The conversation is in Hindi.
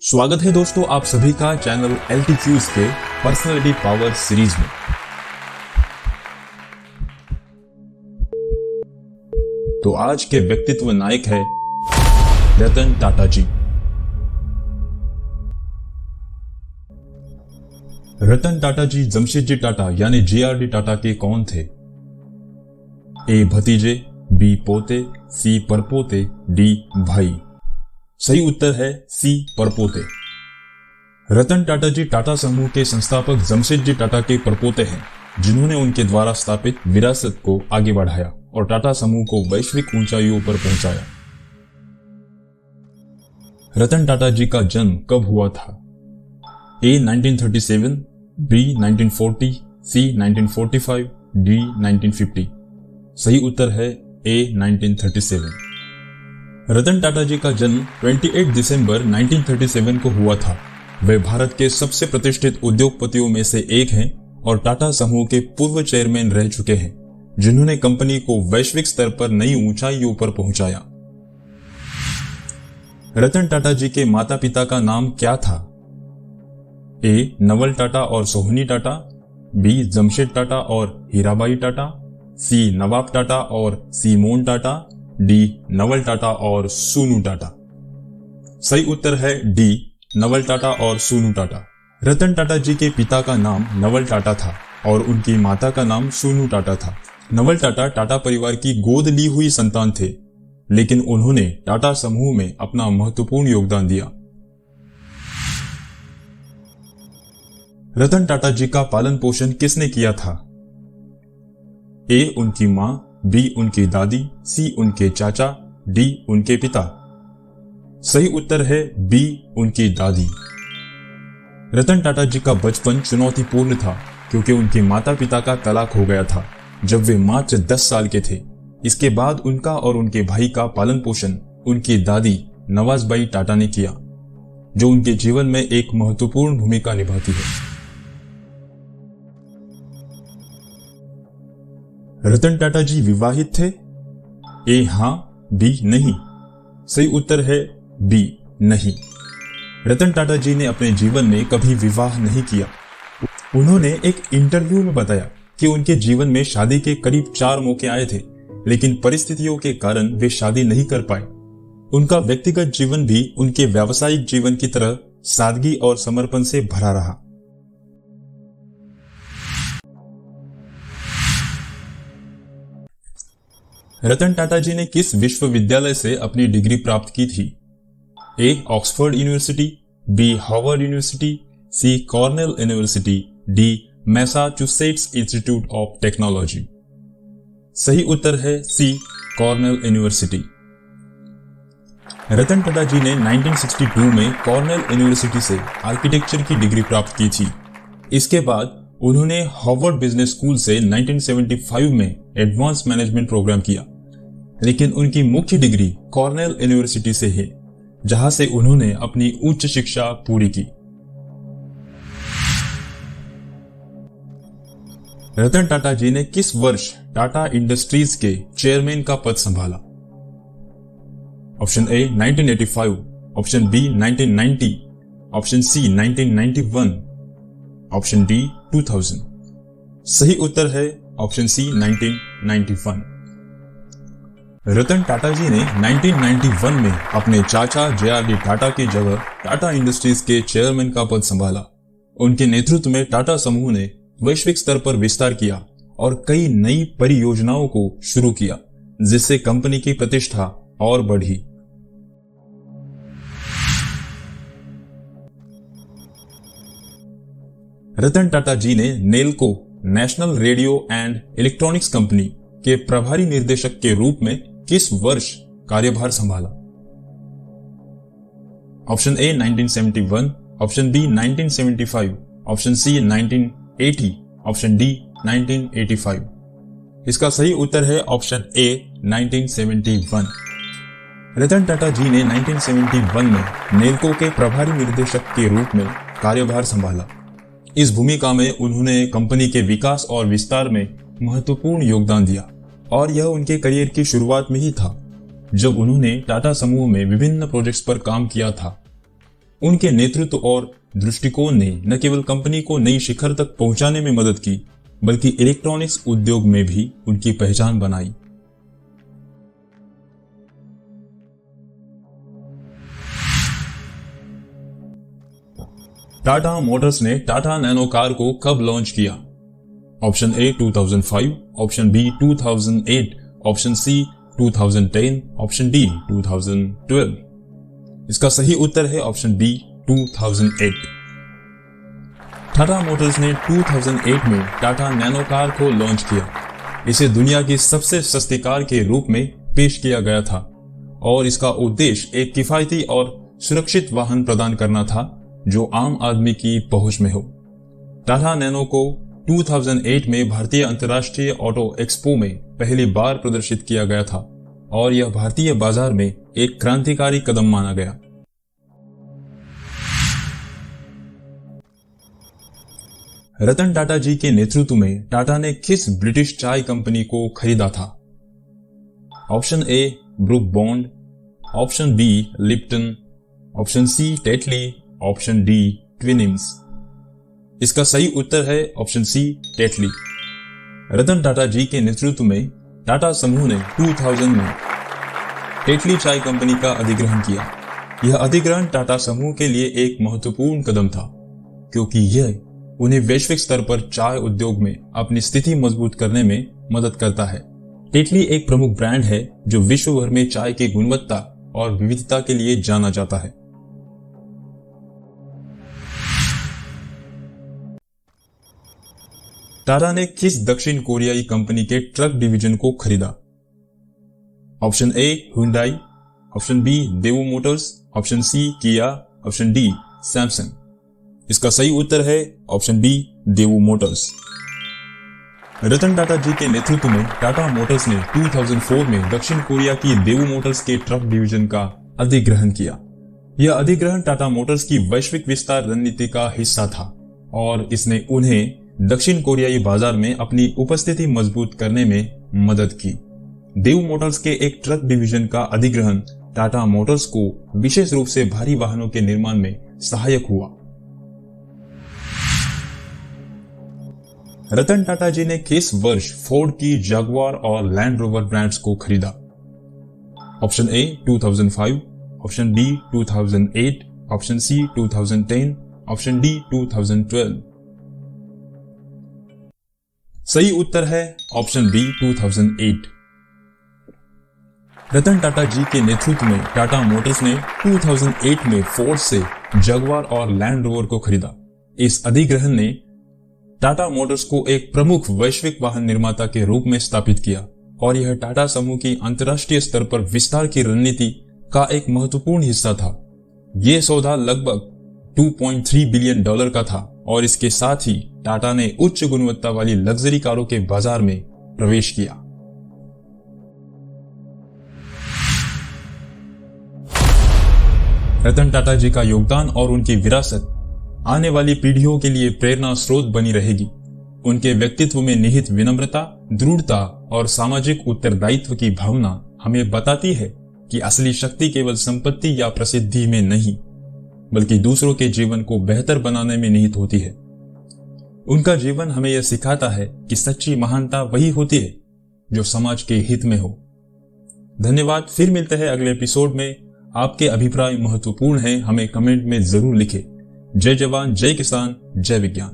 स्वागत है दोस्तों आप सभी का चैनल LTQs के पर्सनालिटी पावर सीरीज में। तो आज के व्यक्तित्व नायक है रतन टाटा जी। रतन टाटा जी जमशेदजी टाटा यानी JRD टाटा के कौन थे? A भतीजे, B पोते, C परपोते, D भाई। सही उत्तर है C परपोते। रतन टाटा जी टाटा समूह के संस्थापक जमशेदजी टाटा के परपोते हैं, जिन्होंने उनके द्वारा स्थापित विरासत को आगे बढ़ाया और टाटा समूह को वैश्विक ऊंचाइयों पर पहुंचाया। रतन टाटा जी का जन्म कब हुआ था? A 1937, B 1940, C 1945, D 1950। सही उत्तर है A 1937। रतन टाटा जी का जन्म 28 दिसंबर 1937 को हुआ था। वे भारत के सबसे प्रतिष्ठित उद्योगपतियों में से एक हैं और टाटा समूह के पूर्व चेयरमैन रह चुके हैं, जिन्होंने कंपनी को वैश्विक स्तर पर नई ऊंचाइयों पर पहुंचाया। रतन टाटा जी के माता पिता का नाम क्या था? A नवल टाटा और सोहनी टाटा, B जमशेद टाटा और हीराबाई टाटा, C नवाब टाटा और सीमोन टाटा, D नवल टाटा और सोनू टाटा। सही उत्तर है D नवल टाटा और सोनू टाटा। रतन टाटा जी के पिता का नाम नवल टाटा था और उनकी माता का नाम सोनू टाटा था। नवल टाटा टाटा परिवार की गोद ली हुई संतान थे, लेकिन उन्होंने टाटा समूह में अपना महत्वपूर्ण योगदान दिया। रतन टाटा जी का पालन पोषण किसने किया था? A उनकी मां, B उनकी दादी, C उनके चाचा, D उनके पिता। सही उत्तर है B उनकी दादी। रतन टाटा जी का बचपन चुनौतीपूर्ण था क्योंकि उनके माता पिता का तलाक हो गया था जब वे मात्र 10 साल के थे। इसके बाद उनका और उनके भाई का पालन पोषण उनकी दादी नवाजबाई टाटा ने किया, जो उनके जीवन में एक महत्वपूर्ण भूमिका निभाती है। रतन टाटा जी विवाहित थे? A हां, B नहीं। सही उत्तर है B नहीं। रतन टाटा जी ने अपने जीवन में कभी विवाह नहीं किया। उन्होंने एक इंटरव्यू में बताया कि उनके जीवन में शादी के करीब 4 मौके आए थे, लेकिन परिस्थितियों के कारण वे शादी नहीं कर पाए। उनका व्यक्तिगत जीवन भी उनके व्यावसायिक जीवन की तरह सादगी और समर्पण से भरा रहा। रतन टाटा जी ने किस विश्वविद्यालय से अपनी डिग्री प्राप्त की थी? A Oxford university, B Harvard university, C Cornell university, D Massachusetts institute of technology. सही उत्तर है C कॉर्नेल यूनिवर्सिटी। रतन टाटा जी ने 1962 में कॉर्नेल यूनिवर्सिटी से आर्किटेक्चर की डिग्री प्राप्त की थी। इसके बाद उन्होंने हार्वर्ड बिजनेस स्कूल से 1975 में एडवांस मैनेजमेंट प्रोग्राम किया, लेकिन उनकी मुख्य डिग्री कॉर्नेल यूनिवर्सिटी से है, जहां से उन्होंने अपनी उच्च शिक्षा पूरी की। रतन टाटा जी ने किस वर्ष टाटा इंडस्ट्रीज के चेयरमैन का पद संभाला? Option A 1985, option B 1990, option C 1991, option D 2000। सही उत्तर है ऑप्शन C 1991। रतन टाटा जी ने 1991 में अपने चाचा JRD टाटा की जगह टाटा इंडस्ट्रीज के चेयरमैन का पद संभाला। उनके नेतृत्व में टाटा समूह ने वैश्विक स्तर पर विस्तार किया और कई नई परियोजनाओं को शुरू किया, जिससे कंपनी की प्रतिष्ठा और बढ़ी। रतन टाटा जी ने Nelco national radio and electronics company के प्रभारी निर्देशक के रूप में किस वर्ष कार्यभार संभाला? Option A 1971, option B 1975, option C 1980, option D 1985। इसका सही उत्तर है ऑप्शन A 1971। रतन टाटा जी ने 1971 में नेल्को के प्रभारी निर्देशक के रूप में कार्यभार संभाला। इस भूमिका में उन्होंने कंपनी के विकास और विस्तार में महत्वपूर्ण योगदान दिया और यह उनके करियर की शुरुआत में ही था, जब उन्होंने टाटा समूह में विभिन्न प्रोजेक्ट्स पर काम किया था। उनके नेतृत्व और दृष्टिकोण ने न केवल कंपनी को नई शिखर तक पहुंचाने में मदद की, बल्कि इलेक्ट्रॉनिक्स उद्योग में भी उनकी पहचान बनाई। टाटा मोटर्स ने टाटा नैनो कार को कब लॉन्च किया? Option A 2005, option B 2008, option C 2010, option D 2012। इसका सही उत्तर है ऑप्शन बी 2008। टाटा मोटर्स ने 2008 में टाटा नैनो कार को लॉन्च किया। इसे दुनिया की सबसे सस्ती कार के रूप में पेश किया गया था और इसका उद्देश्य एक किफायती और सुरक्षित वाहन प्रदान करना था जो आम आदमी की पहुंच में हो। टाटा नैनो को 2008 में भारतीय अंतर्राष्ट्रीय ऑटो एक्सपो में पहली बार प्रदर्शित किया गया था और यह भारतीय बाजार में एक क्रांतिकारी कदम माना गया। रतन टाटा जी के नेतृत्व में टाटा ने किस ब्रिटिश चाय कंपनी को खरीदा था? Option A Brooke Bond, option B Lipton, option C Tetley, option D Twinings. इसका सही उत्तर है option C Tetley. Ratan Tata ji के नेतृत्व में टाटा समूह ने 2000 में टेटली चाय कंपनी का अधिग्रहण किया। यह अधिग्रहण टाटा समूह के लिए एक महत्वपूर्ण कदम था, क्योंकि यह उन्हें वैश्विक स्तर पर चाय उद्योग में अपनी स्थिति मजबूत करने में मदद करता है। टेटली एक प्रमुख ब्रांड है जो विश्व भर में चाय की गुणवत्ता और विविधता के लिए जाना जाता है। टाटा ने किस दक्षिण कोरियाई कंपनी के ट्रक डिवीजन को खरीदा? Option A Hyundai, option B Daewoo Motors, option C Kia, option D Samsung. इसका सही उत्तर है option B Daewoo Motors. Ratan Tata ji के नेतृत्व में टाटा मोटर्स ने 2004 में दक्षिण कोरिया की देवो मोटर्स के ट्रक डिवीजन का अधिग्रहण किया। यह अधिग्रहण टाटा मोटर्स की वैश्विक विस्तार रणनीति का हिस्सा था और इसने उन्हें दक्षिण कोरियाई बाजार में अपनी उपस्थिति मजबूत करने में मदद की। देव मोटर्स के एक ट्रक डिवीजन का अधिग्रहण टाटा मोटर्स को विशेष रूप से भारी वाहनों के निर्माण में सहायक हुआ। रतन टाटा जी ने किस वर्ष फोर्ड की जगुआर और लैंड रोवर ब्रांड्स को खरीदा? Option A 2005, option B 2008, option C 2010, option D 2012। सही उत्तर है ऑप्शन बी 2008। रतन टाटा जी के नेतृत्व में टाटा मोटर्स ने 2008 में फोर्ड से जगुआर और लैंड रोवर को खरीदा। इस अधिग्रहण ने टाटा मोटर्स को एक प्रमुख वैश्विक वाहन निर्माता के रूप में स्थापित किया और यह टाटा समूह की अंतर्राष्ट्रीय स्तर पर विस्तार की रणनीति का एक महत्वपूर्ण हिस्सा था। यह सौदा लगभग $2.3 बिलियन का था और इसके साथ ही टाटा ने उच्च गुणवत्ता वाली लग्जरी कारों के बाजार में प्रवेश किया। रतन टाटा जी का योगदान और उनकी विरासत आने वाली पीढ़ियों के लिए प्रेरणा स्रोत बनी रहेगी। उनके व्यक्तित्व में निहित विनम्रता, दृढ़ता और सामाजिक उत्तरदायित्व की भावना हमें बताती है कि असली शक्ति केवल संपत्ति या प्रसिद्धि में नहीं, बल्कि दूसरों के जीवन को बेहतर बनाने में निहित होती है। उनका जीवन हमें यह सिखाता है कि सच्ची महानता वही होती है जो समाज के हित में हो। धन्यवाद। फिर मिलते हैं अगले एपिसोड में। आपके अभिप्राय महत्वपूर्ण हैं, हमें कमेंट में जरूर लिखें। जय जवान, जय किसान, जय विज्ञान।